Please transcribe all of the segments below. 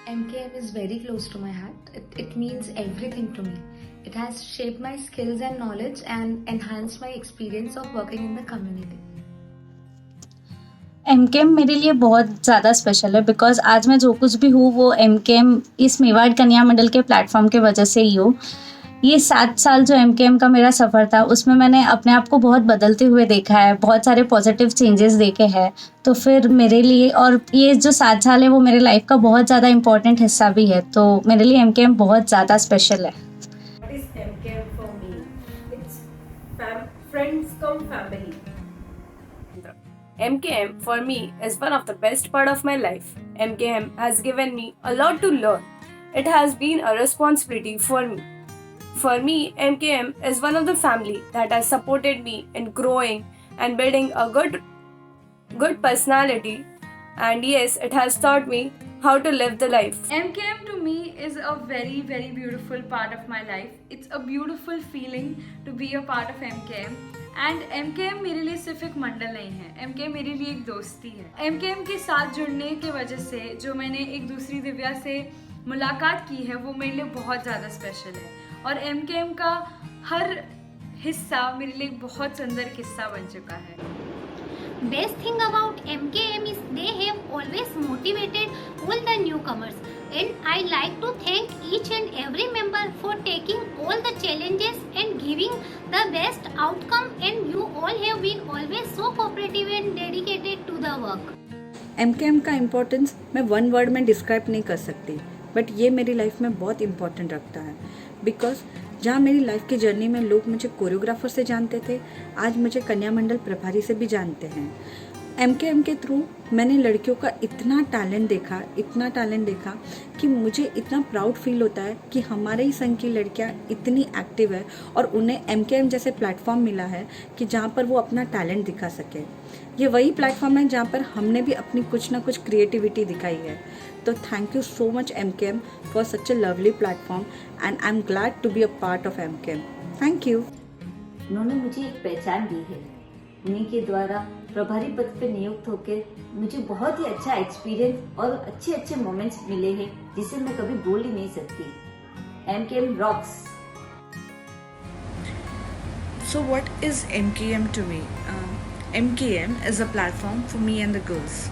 MKM is very close to my heart. It means everything to me. It has shaped my skills and knowledge and enhanced my experience of working in the community. MKM मेरे लिए बहुत ज़्यादा special है because आज मैं जो कुछ भी हूँ वो एमकेएम इस मेवाड़ कन्या मंडल के प्लेटफॉर्म के वजह से ही हूँ। ये 7 साल जो एमकेएम का मेरा सफ़र था उसमें मैंने अपने आप को बहुत बदलते हुए देखा है, बहुत सारे पॉजिटिव चेंजेस देखे हैं। तो फिर मेरे लिए और ये जो 7 साल है वो मेरे लाइफ का बहुत ज़्यादा इम्पोर्टेंट हिस्सा भी है, तो मेरे लिए एमकेएम बहुत ज़्यादा स्पेशल है। What is MKM for me? It's friends come family. MKM for me is one of the best part of my life. MKM has given me a lot to learn. It has been a responsibility for me. For me, MKM is one of the family that has supported me in growing and building a good personality. And yes, it has taught me how to live the life. MKM to me is a very very beautiful part of my life. It's a beautiful feeling to be a part of MKM. And MKM मेरे लिए सिर्फ एक मंडल नहीं है, MKM मेरे लिए एक दोस्ती है। MKM के साथ जुड़ने के वजह से जो मैंने एक दूसरी दिव्या से मुलाकात की है वो मेरे लिए बहुत ज़्यादा स्पेशल है और MKM का हर हिस्सा मेरे लिए एक बहुत सुंदर किस्सा बन चुका है। Best thing about MKM is they have always motivated all the newcomers, and I like to thank each and every member for taking all the challenges and giving the best outcome, and you all have been always so cooperative and dedicated to the work. MKM का importance मैं one word में describe नहीं कर सकती, but ये मेरी life में बहुत इम्पोर्टेंट रखता है बिकॉज जहाँ मेरी लाइफ की जर्नी में लोग मुझे कोरियोग्राफर से जानते थे, आज मुझे कन्या मंडल प्रभारी से भी जानते हैं। MKM के थ्रू मैंने लड़कियों का इतना टैलेंट देखा कि मुझे इतना प्राउड फील होता है कि हमारे ही संघ की लड़कियाँ इतनी एक्टिव है और उन्हें MKM जैसे प्लेटफॉर्म मिला है कि जहाँ पर वो अपना टैलेंट दिखा सके। ये वही प्लेटफॉर्म है जहाँ पर हमने भी अपनी कुछ ना कुछ क्रिएटिविटी दिखाई है। तो thank you so much MKM for such a lovely platform and I am glad to be a part of MKM। Thank you. उन्होंने मुझे एक पहचान दी है। उन्हीं के द्वारा प्रभारी पद पर नियुक्त होकर मुझे बहुत ही अच्छा एक्सपीरियंस और अच्छे मोमेंट्स मिले हैं जिसे मैं कभी भूल ही नहीं सकती। MKM rocks. So what is MKM to me? MKM is a platform for me and the girls.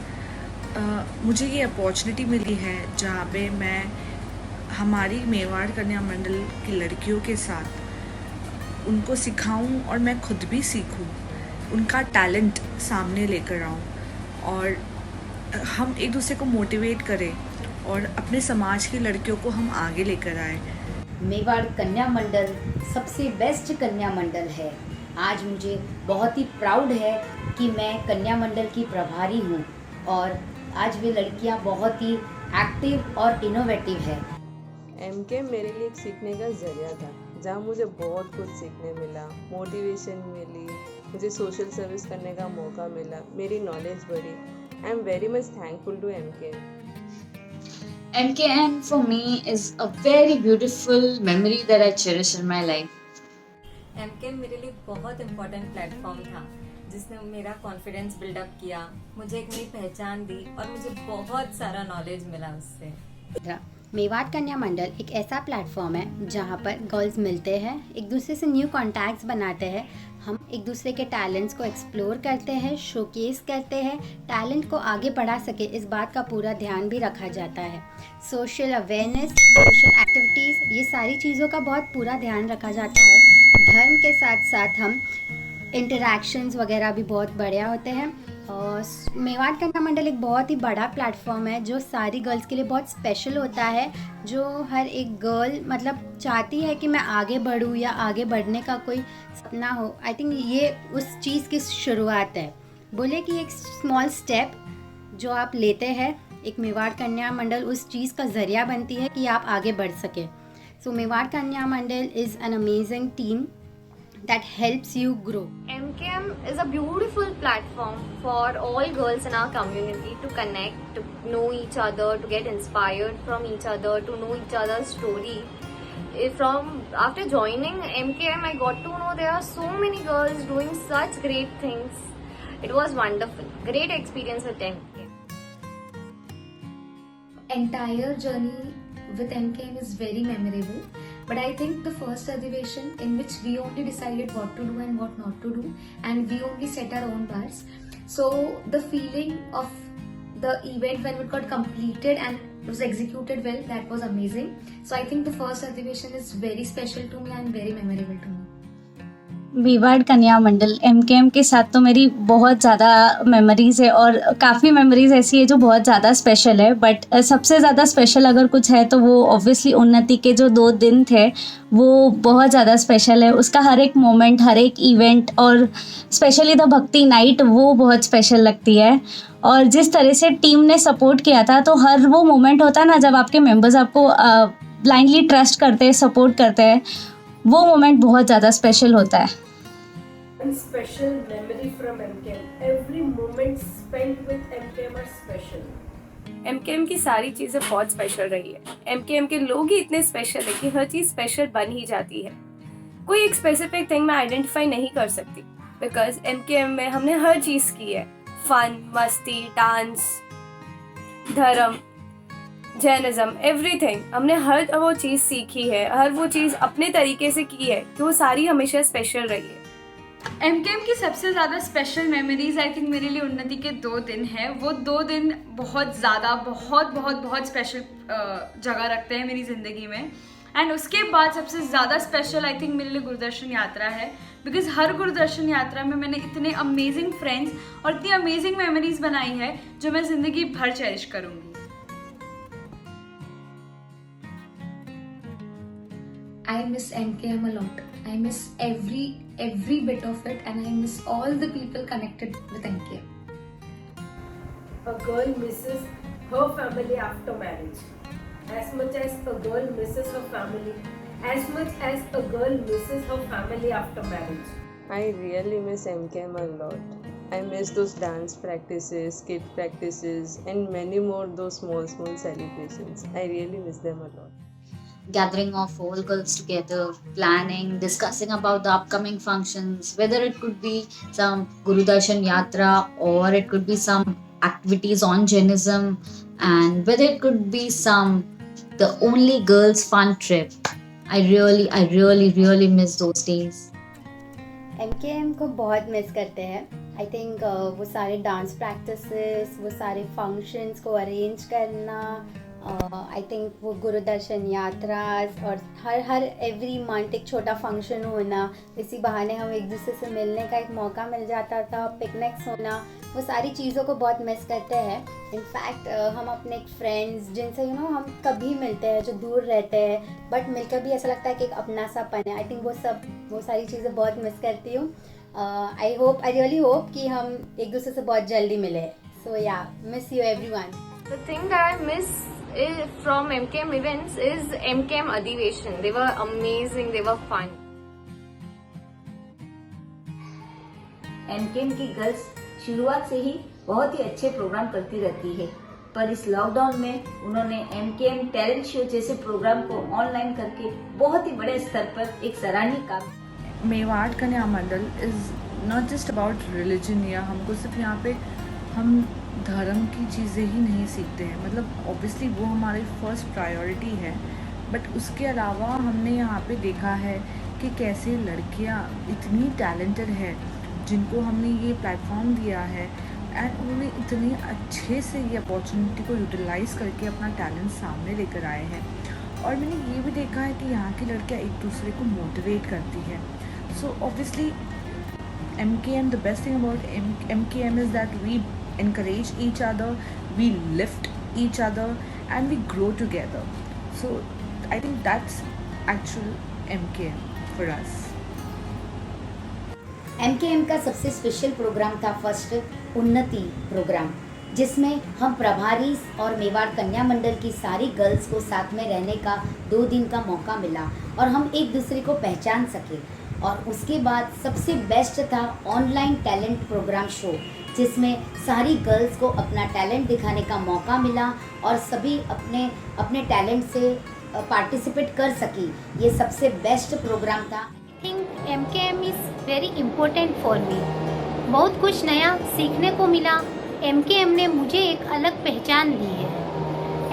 मुझे ये अपॉर्चुनिटी मिली है जहाँ पे मैं हमारी मेवाड़ कन्या मंडल की लड़कियों के साथ उनको सिखाऊं और मैं खुद भी सीखूं, उनका टैलेंट सामने लेकर आऊं और हम एक दूसरे को मोटिवेट करें और अपने समाज की लड़कियों को हम आगे लेकर आए। मेवाड़ कन्या मंडल सबसे बेस्ट कन्या मंडल है। आज मुझे बहुत ही प्राउड है कि मैं कन्या मंडल की प्रभारी हूँ और आज वे लड़कियाँ बहुत ही एक्टिव और इनोवेटिव है। MKM मेरे लिए एक सीखने का जरिया था जहाँ मुझे बहुत कुछ सीखने मिला, मोटिवेशन मिली, मुझे सोशल सर्विस करने का मौका मिला, मेरी नॉलेज बढ़ी। I am very much thankful to MKM. MKM for me is a very beautiful memory that I cherish in my life. MKM मेरे लिए बहुत इम्पोर्टेंट प्लेटफॉर्म था जिसने मेरा कॉन्फिडेंस बिल्डअप किया, मुझे एक नई पहचान दी और मुझे बहुत सारा नॉलेज मिला उससे। मेवाड़ कन्या मंडल एक ऐसा प्लेटफॉर्म है जहाँ पर गर्ल्स मिलते हैं, एक दूसरे से न्यू कॉन्टैक्ट्स बनाते हैं, हम एक दूसरे के टैलेंट्स को एक्सप्लोर करते हैं, शोकेस करते हैं, टैलेंट को आगे बढ़ा सके इस बात का पूरा ध्यान भी रखा जाता है। सोशल अवेयरनेस, सोशल एक्टिविटीज़, ये सारी चीज़ों का बहुत पूरा ध्यान रखा जाता है। धर्म के साथ साथ हम इंटरैक्शंस वगैरह भी बहुत बढ़िया होते हैं। और मेवाड़ कन्या मंडल एक बहुत ही बड़ा प्लेटफॉर्म है जो सारी गर्ल्स के लिए बहुत स्पेशल होता है, जो हर एक गर्ल मतलब चाहती है कि मैं आगे बढ़ूँ या आगे बढ़ने का कोई सपना हो। आई थिंक ये उस चीज़ की शुरुआत है। बोले कि एक स्मॉल स्टेप जो आप लेते हैं, एक मेवाड़ कन्या मंडल उस चीज़ का ज़रिया बनती है कि आप आगे बढ़ सके। So Mewar Kanya Mandal is an amazing team that helps you grow. MKM is a beautiful platform for all girls in our community to connect, to know each other, to get inspired from each other, to know each other's story. After joining MKM, I got to know there are so many girls doing such great things. It was wonderful. Great experience with MKM. entire journey with MKM is very memorable. But I think the first Adhiveshan, in which we only decided what to do and what not to do, and we only set our own bars. So the feeling of the event when it got completed and it was executed well, that was amazing. So I think the first Adhiveshan is very special to me and very memorable to me. Mewar Kanya Mandal MKM के साथ तो मेरी बहुत ज़्यादा memories है और काफ़ी memories ऐसी है जो बहुत ज़्यादा स्पेशल है. बट सबसे ज़्यादा स्पेशल अगर कुछ है तो वो ऑब्वियसली उन्नति के जो 2 दिन थे वो बहुत ज़्यादा स्पेशल है. उसका हर एक मोमेंट, हर एक इवेंट और स्पेशली द भक्ति नाइट वो बहुत स्पेशल लगती है. और जिस तरह से टीम ने सपोर्ट किया था तो हर वो मोमेंट होता है ना जब आपके मेंबर्स आपको ब्लाइंडली ट्रस्ट करते हैं, सपोर्ट करते हैं, वो मोमेंट बहुत ज़्यादा स्पेशल होता है. One special memory from MKM. Every moment spent with MKM are special. MKM की सारी चीज़ें बहुत स्पेशल रही है. MKM के लोग ही इतने स्पेशल है कि हर चीज़ स्पेशल बन ही जाती है. कोई एक स्पेसिफिक थिंग मैं आइडेंटिफाई नहीं कर सकती बिकॉज MKM में हमने हर चीज़ की है. फन, मस्ती, डांस, धर्म, जैनिज्म, एवरीथिंग. हमने हर वो चीज़ सीखी है, हर वो चीज़ अपने तरीके से की है कि वो सारी हमेशा स्पेशल रही है. MKM की सबसे ज़्यादा स्पेशल मेमोरीज आई थिंक मेरे लिए उन्नति के 2 दिन हैं. वो 2 दिन बहुत ज़्यादा बहुत स्पेशल जगह रखते हैं मेरी ज़िंदगी में. एंड उसके बाद सबसे ज़्यादा स्पेशल आई थिंक मेरे लिए गुरुदर्शन यात्रा है बिकॉज हर गुरुदर्शन यात्रा में मैंने इतने अमेजिंग फ्रेंड्स और इतनी अमेजिंग मेमोरीज बनाई है जो मैं ज़िंदगी भर चेरिश करूँगी. I miss MKM a lot. I miss every bit of it, and I miss all the people connected with MKM. A girl misses her family after marriage. As much as a girl misses her family, as much as a girl misses her family after marriage. I really miss MKM a lot. I miss those dance practices, kid practices, and many more those small celebrations. I really miss them a lot. Gathering of all girls together, planning, discussing about the upcoming functions, whether it could be some Guru Darshan Yatra or it could be some activities on Jainism, and whether it could be the only girls fun trip. I really miss those days. MKM को बहुत miss करते हैं. I think वो सारे dance practices, वो सारे functions को arrange करना, आई थिंक वो गुरु दर्शन यात्रास और हर एवरी मंथ एक छोटा फंक्शन होना, इसी बहाने हम एक दूसरे से मिलने का एक मौका मिल जाता था, पिकनिक्स होना, वो सारी चीज़ों को बहुत मिस करते हैं. इनफैक्ट हम अपने फ्रेंड्स जिनसे हम कभी मिलते हैं जो दूर रहते हैं बट मिलकर भी ऐसा लगता है कि एक अपना सापन है. आई थिंक वो सारी चीज़ें बहुत मिस करती हूँ. आई रियली होप कि हम एक दूसरे से बहुत जल्दी मिले. सो या, miss you everyone. The thing that I miss from MKM events is MKM Adhiveshan. They were amazing, they were fun. MKM की गर्ल्स शुरुआत से ही बहुत ही अच्छे प्रोग्राम करती रहती है, पर इस लॉकडाउन में उन्होंने MKM टैलेंट शो जैसे प्रोग्राम को ऑनलाइन करके बहुत ही बड़े स्तर पर एक सराहनीय काम. Mewar Kanya Mandal is not just about religion, या हमको सिर्फ यहाँ पे हम धर्म की चीज़ें ही नहीं सीखते हैं. मतलब ऑब्वियसली वो हमारी फर्स्ट प्रायोरिटी है, बट उसके अलावा हमने यहाँ पे देखा है कि कैसे लड़कियाँ इतनी टैलेंटेड है जिनको हमने ये प्लेटफॉर्म दिया है एंड उन्होंने इतने अच्छे से ये अपॉर्चुनिटी को यूटिलाइज़ करके अपना टैलेंट सामने लेकर आए हैं. और मैंने ये भी देखा है कि यहाँ की लड़कियाँ एक दूसरे को मोटिवेट करती हैं. So obviously MKM, the best thing about MKM is that we encourage each other, we lift each other, and we grow together. So I think that's actual MKM for us. MKM का सबसे special programme था first उन्नति programme, जिसमें हम प्रभारी और मेवाड़ कन्या मंडल की सारी गर्ल्स को साथ में रहने का 2 दिन का मौका मिला और हम एक दूसरे को पहचान सके. और उसके बाद सबसे बेस्ट था ऑनलाइन टैलेंट प्रोग्राम शो, जिसमें सारी गर्ल्स को अपना टैलेंट दिखाने का मौका मिला और सभी अपने टैलेंट से पार्टिसिपेट कर सकी. ये सबसे बेस्ट प्रोग्राम था. I think MKM is very important for me. बहुत कुछ नया सीखने को मिला. MKM ने मुझे एक अलग पहचान दी है.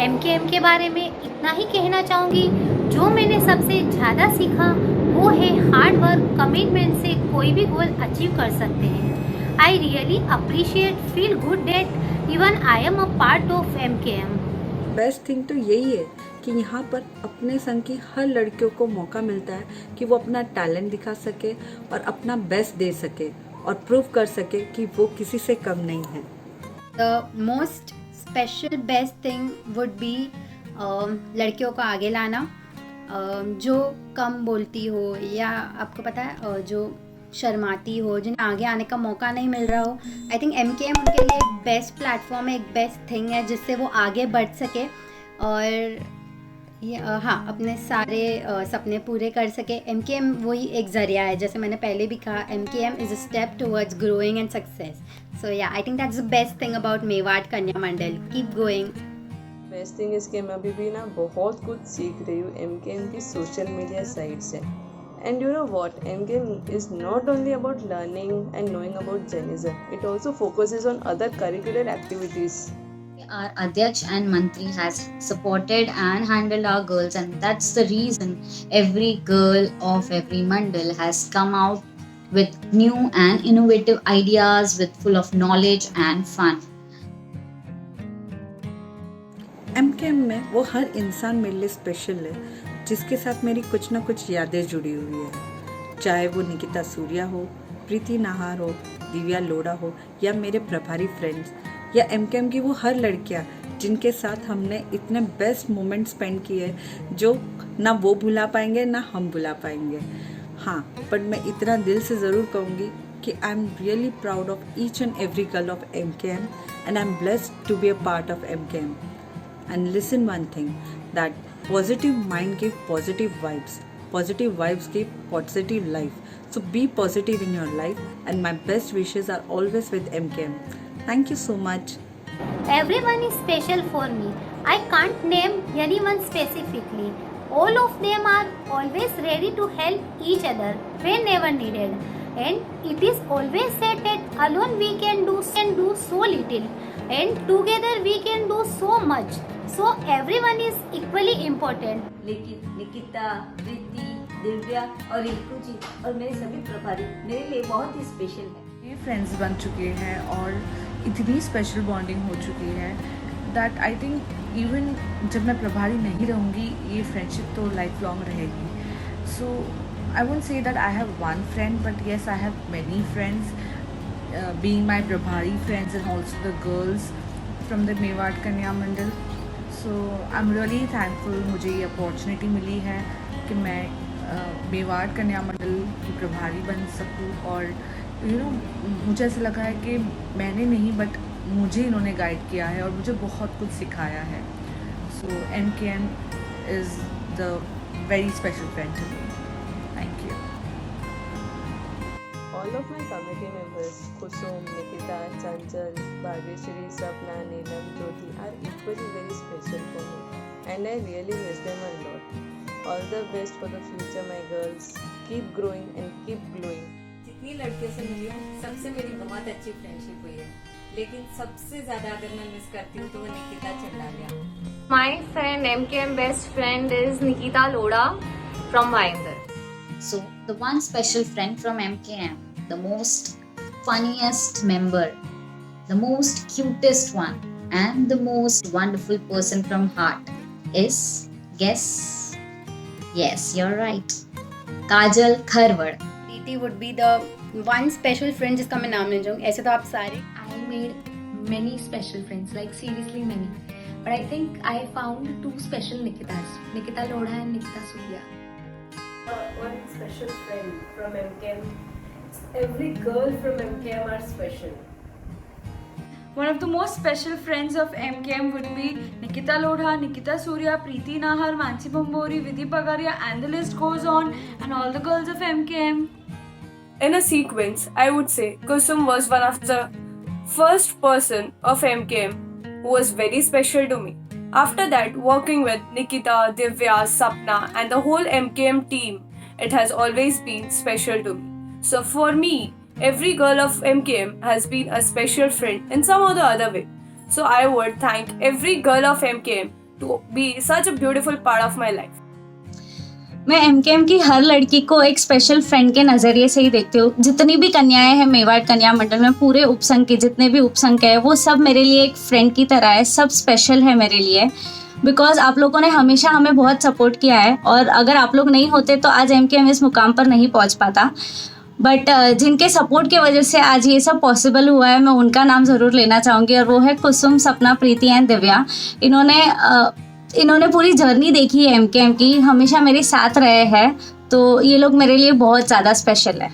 MKM के बारे में इतना ही कहना चाहूँगी, जो मैंने सबसे ज़्यादा सीखा वो है हार्ड वर्क, कमिटमेंट से कोई भी गोल अचीव कर सकते हैं। I really appreciate, feel good that even I am a part of MKM। Best thing तो यही है कि यहाँ पर अपने संग की हर लड़कियों को मौका मिलता है कि वो अपना टैलेंट दिखा सके और अपना बेस्ट दे सके और प्रूव कर सके कि वो किसी से कम नहीं है। The most special best thing would be लड़कियों को आगे लाना, जो कम बोलती हो या आपको पता है जो शर्माती हो, जिन्हें आगे आने का मौका नहीं मिल रहा हो। आई थिंक MKM उनके लिए एक बेस्ट प्लेटफॉर्म है, एक बेस्ट थिंग है जिससे वो आगे बढ़ सके और ये अपने सारे सपने पूरे कर सके। MKM वही एक ज़रिया है, जैसे मैंने पहले भी कहा, MKM is a step towards growing and success. So yeah I think that's the best thing about Mewar Kanya Mandal. Keep going. Best thing इसके मैं अभी भी ना बहुत कुछ सीख रही हूँ MKM की सोशल मीडिया साइट से। And you know what? MKM is not only about learning and knowing about Jainism. It also focuses on other curricular activities. Our Adhyaksh and Mantri has supported and handled our girls, and that's the reason every girl of every mandal has come out with new and innovative ideas with full of knowledge and fun. MKM में वो हर इंसान मेरे लिए special है जिसके साथ मेरी कुछ ना कुछ यादें जुड़ी हुई है, चाहे वो निकिता सूर्या हो, प्रीति नाहर हो, दिव्या लोढ़ा हो या मेरे प्रभारी फ्रेंड्स या MKM की वो हर लड़कियां जिनके साथ हमने इतने बेस्ट मोमेंट स्पेंड किए जो ना वो भुला पाएंगे ना हम भुला पाएंगे। हाँ, बट मैं इतना दिल से ज़रूर कहूँगी कि आई am really proud of each and every girl of MKM and I'm blessed to be a part of MKM. And listen one thing, that positive mind give positive vibes. Positive vibes give positive life. So be positive in your life and my best wishes are always with MKM. Thank you so much. Everyone is special for me. I can't name anyone specifically. All of them are always ready to help each other whenever needed. And it is always said that alone we can do so little, and together we can do so much. So everyone is equally important. लेकिन निकिता, प्रीति, दिव्या और रिंकू जी और मेरे सभी प्रभारी मेरे लिए बहुत ही special है। ये फ्रेंड्स बन चुके हैं और इतनी स्पेशल बॉन्डिंग हो चुकी है दैट आई थिंक इवन जब मैं प्रभारी नहीं रहूँगी ये फ्रेंडशिप तो लाइफ लॉन्ग रहेगी। So I won't say that I have one friend but yes I have many friends being my प्रभारी friends and also the girls from the Mewar Kanya Mandal. So I am really thankful मुझे ये opportunity मिली है कि मैं मेवाड़ कन्या मंडल की प्रभारी बन सकूँ और मुझे ऐसा लगा है कि मैंने नहीं बट मुझे इन्होंने गाइड किया है और मुझे बहुत कुछ सिखाया है। So MKM is the very special friend to me. Thank you. All of my committee members, Kusum, Nikita, Chanchal, Bhageshri, Sapna, Neelam, Jyoti are equally very special for me and I really miss them a lot. All the best for the future, my girls. Keep growing and keep glowing. जितनी लड़कियों से मिली हूँ सबसे मेरी बहुत अच्छी friendship हुई है, लेकिन सबसे ज्यादा अगर मैं मिस करती हूँ तो वो Nikita Chandalia. My friend MKM best friend is Nikita Loda from Vainder. So, the one special friend from MKM, the most funniest member, the most cutest one, and the most wonderful person from heart is, guess? Yes, you're right. Kajal Kharwad. Preeti would be the one special friend जिसका मैं नाम नहीं लूँगी। ऐसे तो आप सारे I made many special friends, like seriously many. But I think I found two special Nikitas, Nikita Lodha and Nikita Surya. One special friend from MKM. Every girl from MKM are special. One of the most special friends of MKM would be Nikita Lodha, Nikita Surya, Preeti Nahar, Mansi Bambori, Vidhi Pagaria, and the list goes on, and all the girls of MKM. In a sequence, I would say Kusum was one of the first person of MKM who was very special to me. After that, working with Nikita, Divya, Sapna and the whole MKM team, it has always been special to me. So for me, every girl of MKM has been a special friend in some or the other way. So I would thank every girl of MKM to be such a beautiful part of my life. मैं MKM की हर लड़की को एक special friend के नज़रिए से ही देखती हूँ। जितनी भी कन्याएं हैं मेवाड़ कन्या मंडल में, पूरे उपसंघ की जितने भी उपसंघ है, वो सब मेरे लिए एक फ्रेंड की तरह है, सब स्पेशल है मेरे लिए। बिकॉज आप लोगों ने हमेशा हमें बहुत सपोर्ट किया है, और अगर आप लोग नहीं होते तो आज MKM इस मुकाम पर नहीं पहुँच पाता। बट जिनके सपोर्ट की वजह से आज ये सब पॉसिबल हुआ है, मैं उनका नाम ज़रूर लेना चाहूँगी, और वो है कुसुम, सपना, प्रीति एंड दिव्या। इन्होंने पूरी जर्नी देखी है MKM की, हमेशा मेरे साथ रहे हैं, तो ये लोग मेरे लिए बहुत ज़्यादा स्पेशल है।